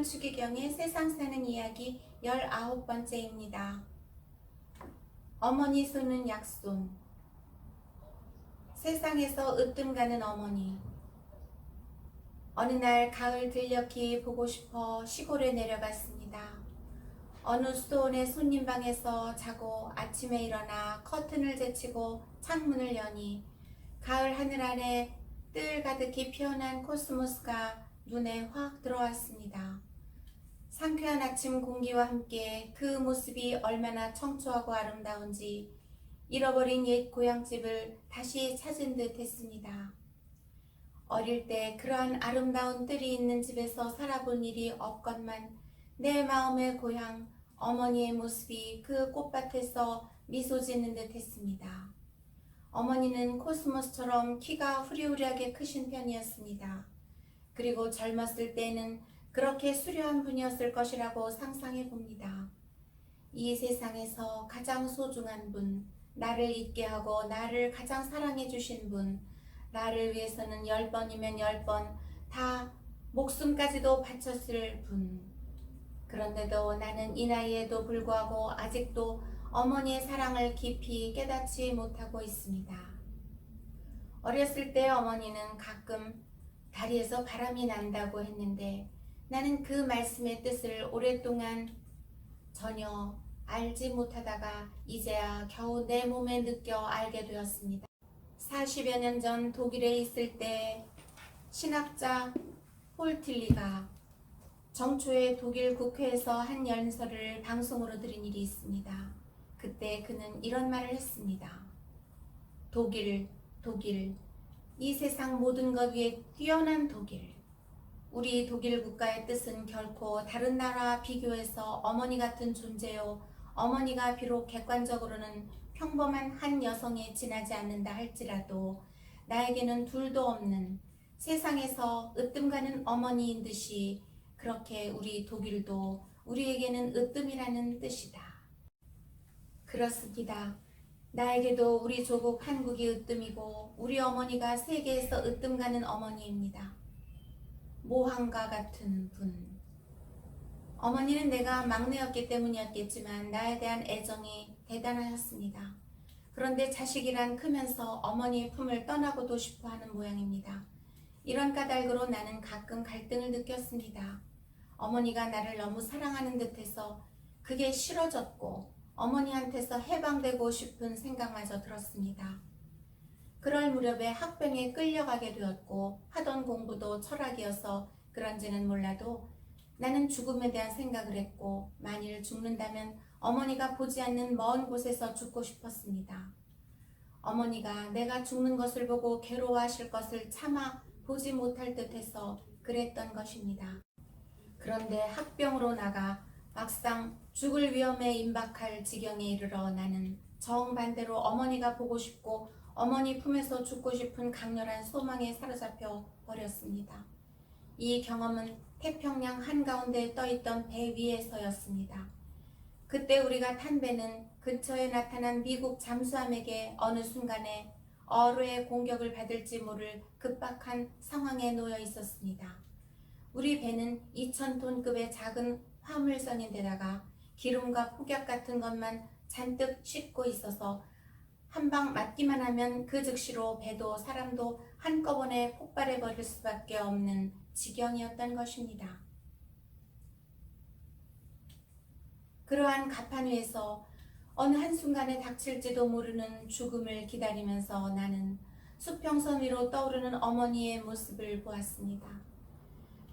추기경의 세상 사는 이야기 19번째입니다. 어머니 손은 약손. 세상에서 으뜸 가는 어머니. 어느 날 가을 들녘이 보고 싶어 시골에 내려갔습니다. 어느 수도원의 손님방에서 자고 아침에 일어나 커튼을 제치고 창문을 여니 가을 하늘 안에 뜰 가득히 피어난 코스모스가 눈에 확 들어왔습니다. 상쾌한 아침 공기와 함께 그 모습이 얼마나 청초하고 아름다운지 잃어버린 옛 고향집을 다시 찾은 듯 했습니다. 어릴 때 그러한 아름다운 뜰이 있는 집에서 살아본 일이 없건만 내 마음의 고향 어머니의 모습이 그 꽃밭에서 미소 짓는 듯 했습니다. 어머니는 코스모스처럼 키가 후리후리하게 크신 편이었습니다. 그리고 젊었을 때는 그렇게 수려한 분이었을 것이라고 상상해 봅니다. 이 세상에서 가장 소중한 분, 나를 잊게 하고 나를 가장 사랑해 주신 분, 나를 위해서는 10번이면 10번 다 목숨까지도 바쳤을 분. 그런데도 나는 이 나이에도 불구하고 아직도 어머니의 사랑을 깊이 깨닫지 못하고 있습니다. 어렸을 때 어머니는 가끔 다리에서 바람이 난다고 했는데 나는 그 말씀의 뜻을 오랫동안 전혀 알지 못하다가 이제야 겨우 내 몸에 느껴 알게 되었습니다. 40여 년 전 독일에 있을 때 신학자 홀틸리가 정초에 독일 국회에서 한 연설을 방송으로 들은 일이 있습니다. 그때 그는 이런 말을 했습니다. 독일, 이 세상 모든 것 위에 뛰어난 독일. 우리 독일 국가의 뜻은 결코 다른 나라와 비교해서 어머니 같은 존재요. 어머니가 비록 객관적으로는 평범한 한 여성에 지나지 않는다 할지라도 나에게는 둘도 없는 세상에서 으뜸 가는 어머니인 듯이 그렇게 우리 독일도 우리에게는 으뜸이라는 뜻이다. 그렇습니다. 나에게도 우리 조국 한국이 으뜸이고 우리 어머니가 세계에서 으뜸 가는 어머니입니다. 모함과 같은 분. 어머니는 내가 막내였기 때문이었겠지만 나에 대한 애정이 대단하였습니다. 그런데 자식이란 크면서 어머니의 품을 떠나고도 싶어 하는 모양입니다. 이런 까닭으로 나는 가끔 갈등을 느꼈습니다. 어머니가 나를 너무 사랑하는 듯해서 그게 싫어졌고 어머니한테서 해방되고 싶은 생각마저 들었습니다. 그럴 무렵에 학병에 끌려가게 되었고 하던 공부도 철학이어서 그런지는 몰라도 나는 죽음에 대한 생각을 했고 만일 죽는다면 어머니가 보지 않는 먼 곳에서 죽고 싶었습니다. 어머니가 내가 죽는 것을 보고 괴로워하실 것을 차마 보지 못할 듯해서 그랬던 것입니다. 그런데 학병으로 나가 막상 죽을 위험에 임박할 지경에 이르러 나는 정반대로 어머니가 보고 싶고 어머니 품에서 죽고 싶은 강렬한 소망에 사로잡혀 버렸습니다. 이 경험은 태평양 한가운데 떠있던 배 위에서였습니다. 그때 우리가 탄 배는 근처에 나타난 미국 잠수함에게 어느 순간에 어뢰의 공격을 받을지 모를 급박한 상황에 놓여 있었습니다. 우리 배는 2,000톤급의 작은 화물선인데다가 기름과 폭약 같은 것만 잔뜩 싣고 있어서 한 방 맞기만 하면 그 즉시로 배도 사람도 한꺼번에 폭발해 버릴 수밖에 없는 지경이었던 것입니다. 그러한 갑판 위에서 어느 한순간에 닥칠지도 모르는 죽음을 기다리면서 나는 수평선 위로 떠오르는 어머니의 모습을 보았습니다.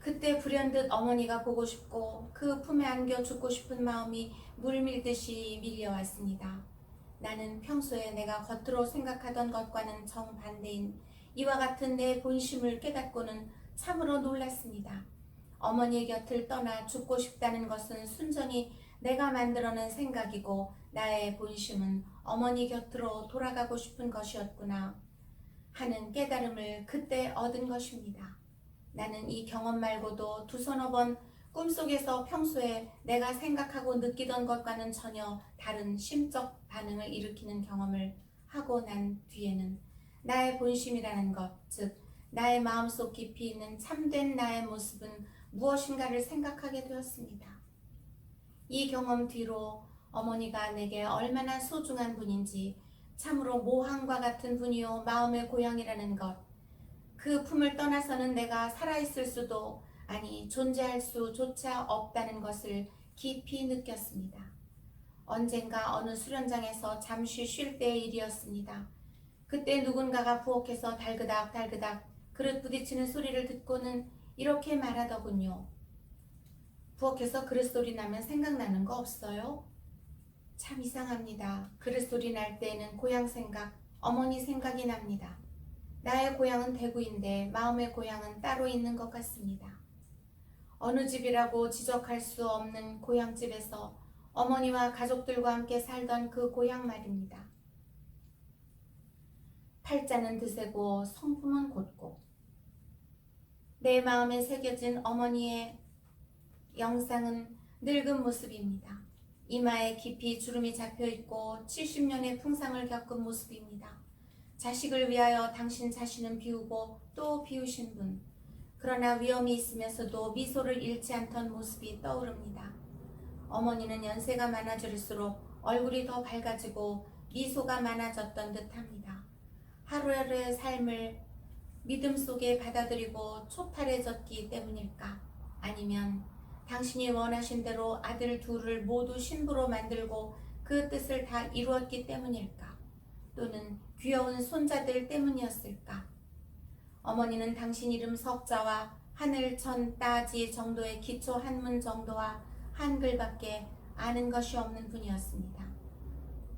그때 불현듯 어머니가 보고 싶고 그 품에 안겨 죽고 싶은 마음이 물밀듯이 밀려왔습니다. 나는 평소에 내가 겉으로 생각하던 것과는 정반대인 이와 같은 내 본심을 깨닫고는 참으로 놀랐습니다. 어머니의 곁을 떠나 죽고 싶다는 것은 순전히 내가 만들어낸 생각이고 나의 본심은 어머니 곁으로 돌아가고 싶은 것이었구나 하는 깨달음을 그때 얻은 것입니다. 나는 이 경험 말고도 두서너 번 꿈속에서 평소에 내가 생각하고 느끼던 것과는 전혀 다른 심적 반응을 일으키는 경험을 하고 난 뒤에는 나의 본심이라는 것, 즉 나의 마음속 깊이 있는 참된 나의 모습은 무엇인가를 생각하게 되었습니다. 이 경험 뒤로 어머니가 내게 얼마나 소중한 분인지, 참으로 모항과 같은 분이요 마음의 고향이라는 것, 그 품을 떠나서는 내가 살아있을 수도, 아니 존재할 수조차 없다는 것을 깊이 느꼈습니다. 언젠가 어느 수련장에서 잠시 쉴 때의 일이었습니다. 그때 누군가가 부엌에서 달그닥 달그닥 그릇 부딪히는 소리를 듣고는 이렇게 말하더군요. 부엌에서 그릇 소리 나면 생각나는 거 없어요? 참 이상합니다. 그릇 소리 날 때에는 고향 생각, 어머니 생각이 납니다. 나의 고향은 대구인데 마음의 고향은 따로 있는 것 같습니다. 어느 집이라고 지적할 수 없는 고향집에서 어머니와 가족들과 함께 살던 그 고향 말입니다. 팔자는 드세고 성품은 곧고, 내 마음에 새겨진 어머니의 영상은 늙은 모습입니다. 이마에 깊이 주름이 잡혀있고 70년의 풍상을 겪은 모습입니다. 자식을 위하여 당신 자신은 비우고 또 비우신 분, 그러나 위험이 있으면서도 미소를 잃지 않던 모습이 떠오릅니다. 어머니는 연세가 많아질수록 얼굴이 더 밝아지고 미소가 많아졌던 듯합니다. 하루하루의 삶을 믿음 속에 받아들이고 초탈해졌기 때문일까? 아니면 당신이 원하신 대로 아들 둘을 모두 신부로 만들고 그 뜻을 다 이루었기 때문일까? 또는 귀여운 손자들 때문이었을까? 어머니는 당신 이름 석자와 하늘 천 따지 정도의 기초 한문 정도와 한글밖에 아는 것이 없는 분이었습니다.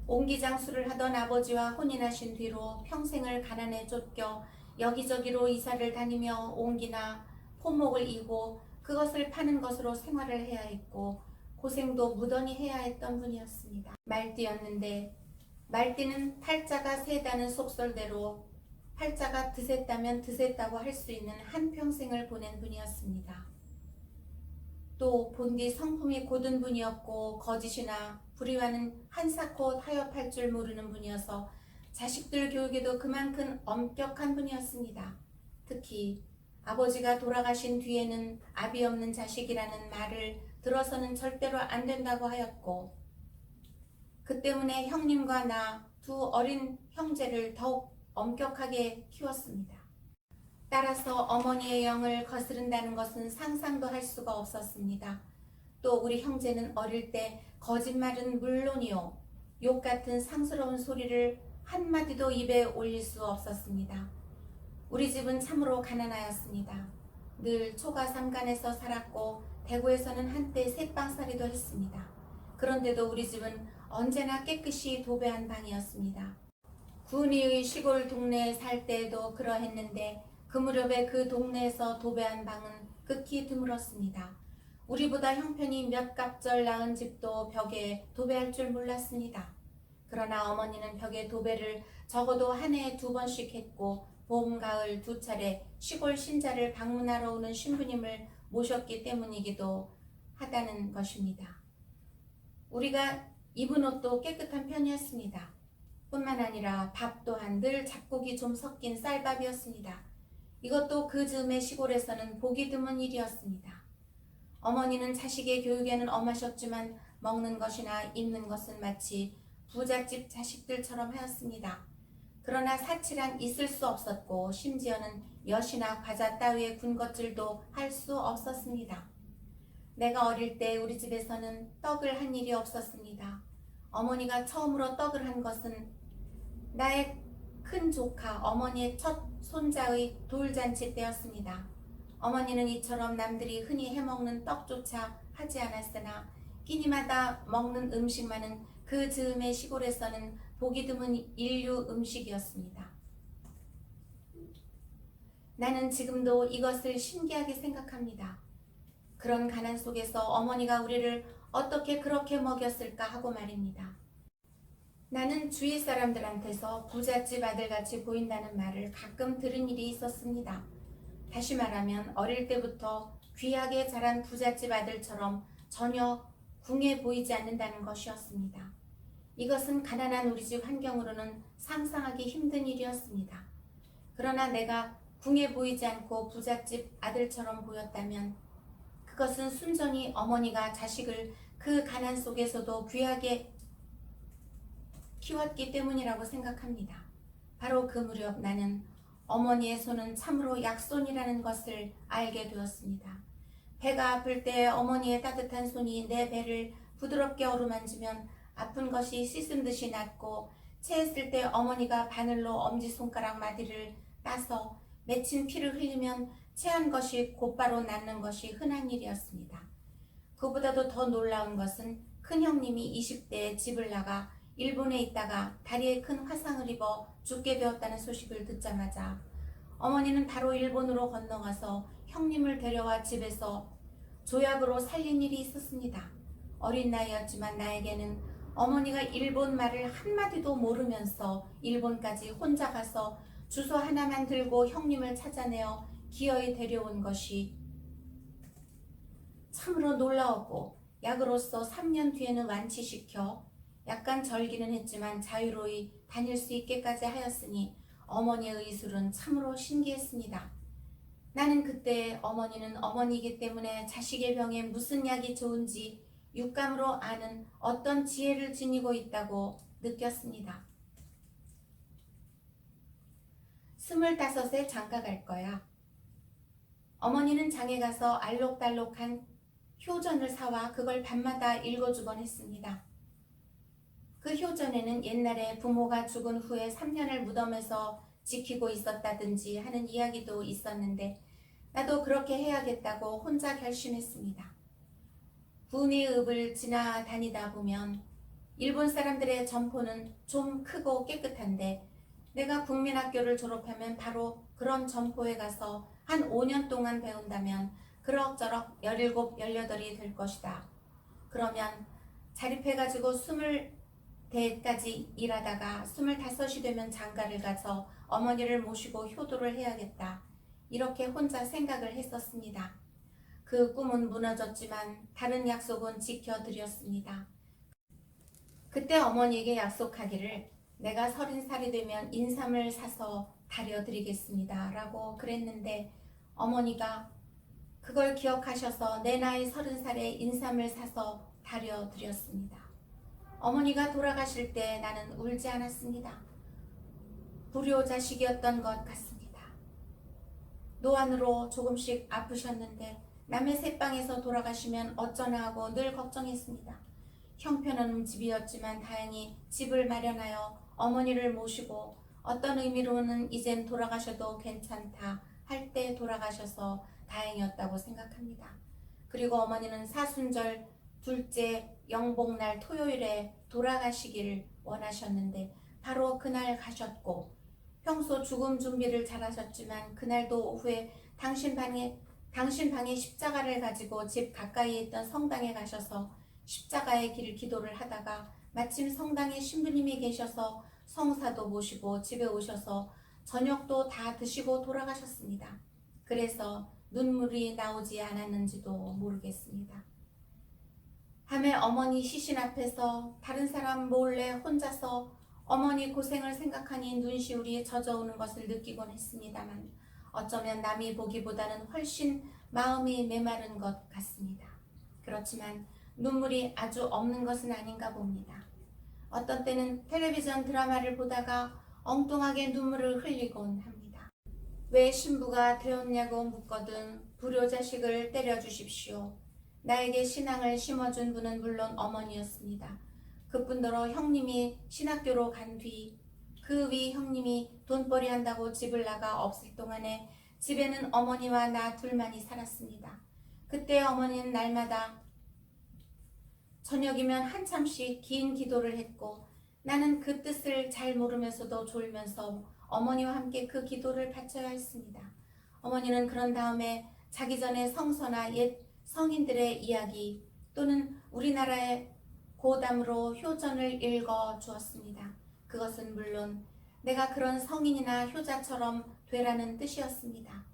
옹기장수를 하던 아버지와 혼인하신 뒤로 평생을 가난에 쫓겨 여기저기로 이사를 다니며 옹기나 포목을 이고 그것을 파는 것으로 생활을 해야 했고 고생도 무던히 해야 했던 분이었습니다. 말띠였는데 말띠는 팔자가 세다는 속설대로 팔자가 드셌다면 드셌다고 할 수 있는 한평생을 보낸 분이었습니다. 또 본디 성품이 고든 분이었고 거짓이나 불의와는 한사코 타협할 줄 모르는 분이어서 자식들 교육에도 그만큼 엄격한 분이었습니다. 특히 아버지가 돌아가신 뒤에는 아비 없는 자식이라는 말을 들어서는 절대로 안 된다고 하였고, 그 때문에 형님과 나 두 어린 형제를 더욱 엄격하게 키웠습니다. 따라서 어머니의 영을 거스른다는 것은 상상도 할 수가 없었습니다. 또 우리 형제는 어릴 때 거짓말은 물론이요, 욕 같은 상스러운 소리를 한마디도 입에 올릴 수 없었습니다. 우리 집은 참으로 가난하였습니다. 늘 초가삼간에서 살았고 대구에서는 한때 셋방살이도 했습니다. 그런데도 우리 집은 언제나 깨끗이 도배한 방이었습니다. 군위의 시골 동네에 살 때에도 그러했는데 그 무렵에 그 동네에서 도배한 방은 극히 드물었습니다. 우리보다 형편이 몇 갑절 나은 집도 벽에 도배할 줄 몰랐습니다. 그러나 어머니는 벽에 도배를 적어도 한 해에 2번씩 했고 봄, 가을 2차례 시골 신자를 방문하러 오는 신부님을 모셨기 때문이기도 하다는 것입니다. 우리가 입은 옷도 깨끗한 편이었습니다. 뿐만 아니라 밥 또한 늘 잡곡이 좀 섞인 쌀밥이었습니다. 이것도 그 즈음의 시골에서는 보기 드문 일이었습니다. 어머니는 자식의 교육에는 엄하셨지만 먹는 것이나 입는 것은 마치 부잣집 자식들처럼 하였습니다. 그러나 사치란 있을 수 없었고 심지어는 엿이나 과자 따위의 군것질도 할 수 없었습니다. 내가 어릴 때 우리 집에서는 떡을 한 일이 없었습니다. 어머니가 처음으로 떡을 한 것은 나의 큰 조카 어머니의 첫 손자의 돌잔치 때였습니다. 어머니는 이처럼 남들이 흔히 해먹는 떡조차 하지 않았으나 끼니마다 먹는 음식만은 그 즈음의 시골에서는 보기 드문 인류 음식이었습니다. 나는 지금도 이것을 신기하게 생각합니다. 그런 가난 속에서 어머니가 우리를 어떻게 그렇게 먹였을까 하고 말입니다. 나는 주위 사람들한테서 부잣집 아들같이 보인다는 말을 가끔 들은 일이 있었습니다. 다시 말하면 어릴 때부터 귀하게 자란 부잣집 아들처럼 전혀 궁해 보이지 않는다는 것이었습니다. 이것은 가난한 우리 집 환경으로는 상상하기 힘든 일이었습니다. 그러나 내가 궁해 보이지 않고 부잣집 아들처럼 보였다면 그것은 순전히 어머니가 자식을 그 가난 속에서도 귀하게 키웠기 때문이라고 생각합니다. 바로 그 무렵 나는 어머니의 손은 참으로 약손이라는 것을 알게 되었습니다. 배가 아플 때 어머니의 따뜻한 손이 내 배를 부드럽게 어루만지면 아픈 것이 씻은 듯이 낫고, 체했을 때 어머니가 바늘로 엄지손가락 마디를 따서 맺힌 피를 흘리면 체한 것이 곧바로 낫는 것이 흔한 일이었습니다. 그보다도 더 놀라운 것은 큰형님이 20대에 집을 나가 일본에 있다가 다리에 큰 화상을 입어 죽게 되었다는 소식을 듣자마자 어머니는 바로 일본으로 건너가서 형님을 데려와 집에서 조약으로 살린 일이 있었습니다. 어린 나이였지만 나에게는 어머니가 일본 말을 한마디도 모르면서 일본까지 혼자 가서 주소 하나만 들고 형님을 찾아내어 기어이 데려온 것이 참으로 놀라웠고, 약으로서 3년 뒤에는 완치시켜 약간 절기는 했지만 자유로이 다닐 수 있게까지 하였으니 어머니의 의술은 참으로 신기했습니다. 나는 그때 어머니는 어머니이기 때문에 자식의 병에 무슨 약이 좋은지 육감으로 아는 어떤 지혜를 지니고 있다고 느꼈습니다. 25에 장가 갈 거야. 어머니는 장에 가서 알록달록한 효전을 사와 그걸 밤마다 읽어주곤 했습니다. 그 효전에는 옛날에 부모가 죽은 후에 3년을 무덤에서 지키고 있었다든지 하는 이야기도 있었는데 나도 그렇게 해야겠다고 혼자 결심했습니다. 분이읍을 지나다니다 보면 일본 사람들의 점포는 좀 크고 깨끗한데 내가 국민학교를 졸업하면 바로 그런 점포에 가서 한 5년 동안 배운다면 그럭저럭 17, 18이 될 것이다. 그러면 자립해가지고 20대까지 일하다가 25이 되면 장가를 가서 어머니를 모시고 효도를 해야겠다. 이렇게 혼자 생각을 했었습니다. 그 꿈은 무너졌지만 다른 약속은 지켜드렸습니다. 그때 어머니에게 약속하기를 내가 30살이 되면 인삼을 사서 다려드리겠습니다 라고 그랬는데 어머니가 그걸 기억하셔서 내 나이 30살에 인삼을 사서 다려드렸습니다. 어머니가 돌아가실 때 나는 울지 않았습니다. 불효자식이었던 것 같습니다. 노안으로 조금씩 아프셨는데 남의 새방에서 돌아가시면 어쩌나 하고 늘 걱정했습니다. 형편없는 집이었지만 다행히 집을 마련하여 어머니를 모시고 어떤 의미로는 이젠 돌아가셔도 괜찮다 할 때 돌아가셔서 다행이었다고 생각합니다. 그리고 어머니는 사순절 둘째 영복날 토요일에 돌아가시기를 원하셨는데 바로 그날 가셨고, 평소 죽음 준비를 잘하셨지만 그날도 오후에 당신 방에 십자가를 가지고 집 가까이에 있던 성당에 가셔서 십자가의 길 기도를 하다가 마침 성당에 신부님이 계셔서 성사도 모시고 집에 오셔서 저녁도 다 드시고 돌아가셨습니다. 그래서 눈물이 나오지 않았는지도 모르겠습니다. 밤에 어머니 시신 앞에서 다른 사람 몰래 혼자서 어머니 고생을 생각하니 눈시울이 젖어오는 것을 느끼곤 했습니다만 어쩌면 남이 보기보다는 훨씬 마음이 메마른 것 같습니다. 그렇지만 눈물이 아주 없는 것은 아닌가 봅니다. 어떤 때는 텔레비전 드라마를 보다가 엉뚱하게 눈물을 흘리곤 합니다. 왜 신부가 되었냐고 묻거든 불효자식을 때려주십시오. 나에게 신앙을 심어준 분은 물론 어머니였습니다. 그뿐더러 형님이 신학교로 간 뒤 그 위 형님이 돈벌이 한다고 집을 나가 없을 동안에 집에는 어머니와 나 둘만이 살았습니다. 그때 어머니는 날마다 저녁이면 한참씩 긴 기도를 했고 나는 그 뜻을 잘 모르면서도 졸면서 어머니와 함께 그 기도를 바쳐야 했습니다. 어머니는 그런 다음에 자기 전에 성서나 옛 성인들의 이야기 또는 우리나라의 고담으로 효전을 읽어 주었습니다. 그것은 물론 내가 그런 성인이나 효자처럼 되라는 뜻이었습니다.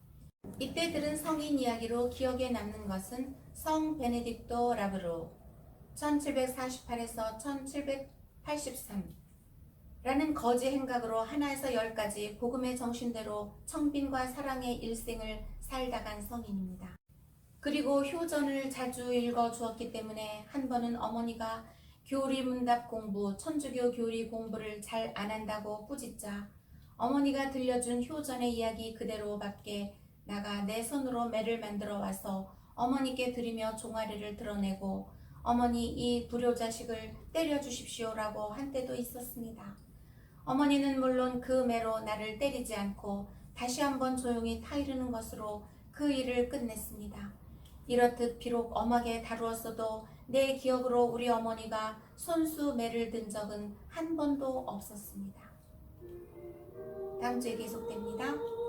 이때 들은 성인 이야기로 기억에 남는 것은 성 베네딕토 라브로 1748에서 1783라는 거지 행각으로 하나에서 10가지 복음의 정신대로 청빈과 사랑의 일생을 살다 간 성인입니다. 그리고 효전을 자주 읽어 주었기 때문에 한 번은 어머니가 교리 문답 공부, 천주교 교리 공부를 잘 안 한다고 꾸짖자 어머니가 들려준 효전의 이야기 그대로 밖에 나가 내 손으로 매를 만들어 와서 어머니께 드리며 종아리를 드러내고 어머니 이 불효자식을 때려주십시오라고 한 때도 있었습니다. 어머니는 물론 그 매로 나를 때리지 않고 다시 한번 조용히 타이르는 것으로 그 일을 끝냈습니다. 이렇듯 비록 엄하게 다루었어도 내 기억으로 우리 어머니가 손수 매를 든 적은 한 번도 없었습니다. 다음 주에 계속됩니다.